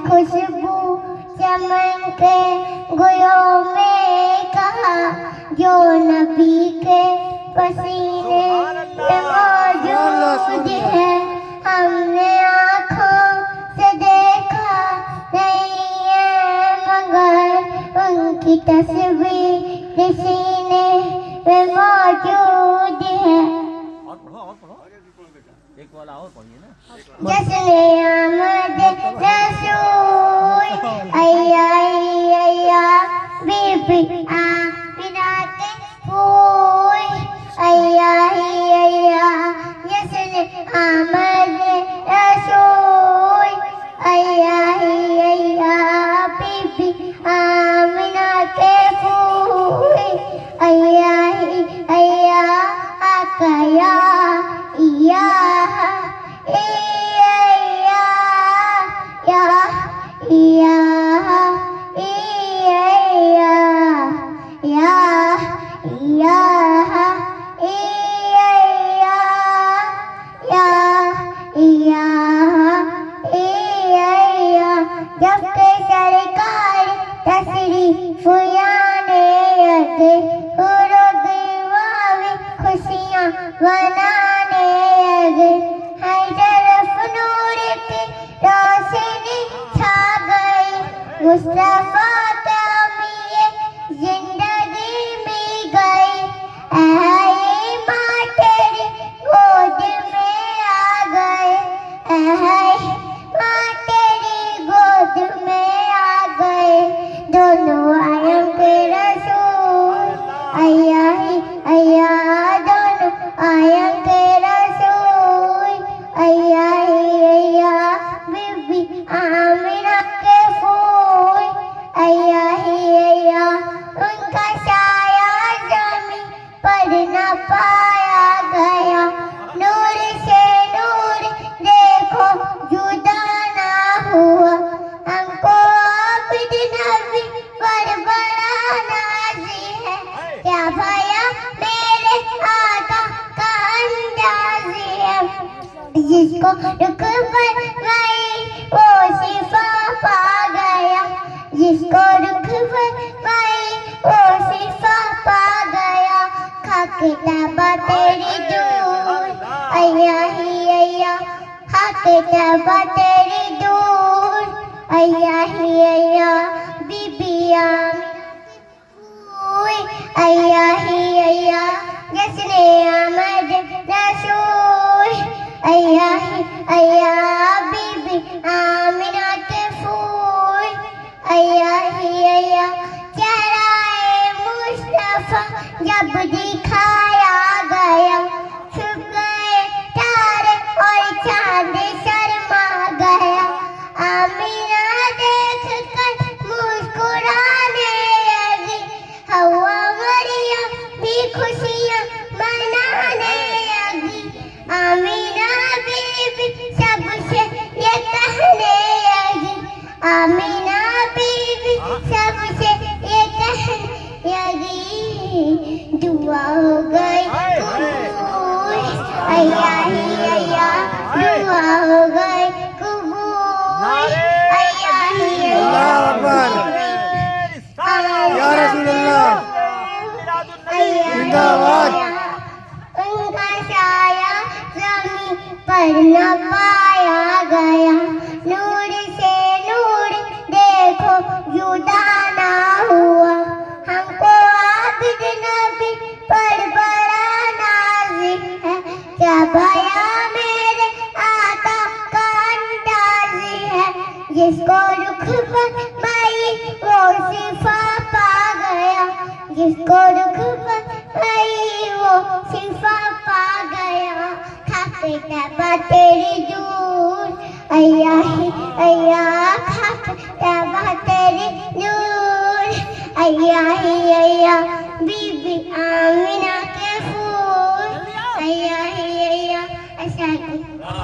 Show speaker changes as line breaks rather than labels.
खुशबू चमन के गुलों में कहा जो नबी के पसीने में मौजूद है हमने आँखों से देखा नहीं है मगर उनकी तस्वीर सीने में मौजूद है।
एक वाला और पढ़िए ना।
जश्न आमद रसूल अय्या अय्या बीबी आमिना के फूल अय्या अय्या जश्न आमद रसूल अय्या अय्या बीबी आमिना के फूल अय्या अय्या आकया या जब के सरकार तशरीफ लाने लगे खुशियाँ मनाने लगे हर तरफ नूर की रोशनी छा गई मुस्तफा का मिये जिंदगी में गई ऐ माँ तेरी गोद में आ गए ऐ माँ तेरी गोद में आ गए दोनों आयम के रसूल अय्या अय्या दोनों आयम के रसूल अय्या अय्या बीबी आमिना के फूल अय्या अय्या उनका साया जमीन पर न पाया गया नूर से नूर देखो जुदा ना हुआ हमको आबिद नबी पर बड़ा नाज़ी है क्या भया मेरे आका का अंदाज़ी है जिसको रुख पर गई वो शिफा पा गया जिसको रुख पर गई वो शिफा पा गया खाके तबा तेरी दूर अय्या अय्या खाके तबा तेरी दूर अय्या अय्या बीबी आमिना अय्या अय्या जश्न आमद रसूल अय्या अय्या बीबी आमिना के फूल अय्या अय्या चेहरा मुस्तफा जब दिखाया गया छुप गए तारे और चांद शर्मा गया आमिना देख कर मुस्कुराने लगी हवा मरियम भी खुशियाँ मनाने लगी आमिना बीबी सबसे ये कहने लगी आमिना बीबी सबसे ये कहने लगी दुआ हो गई कबूल अय्या अय्या दुआ हो गई कबूल अय्या
या रसूलुल्लाह जिंदाबाद
उनका साया जमीन पर न पाया गया नूर से नूर देखो जुदा ना हुआ हमको आबिद नबी पर बड़ा नाज़ी है क्या भया मेरे आका का अंदाज़ी है जिसको रुख पर गई वो शिफा पा गया जिसको रुख पर गई वो शिफा पा गया खाके तबा तेरी दूर अय्या अय्या खाके तबा तेरी दूर अय्या अय्या बीबी आमिना के फूल अय्या अय्या ऐसा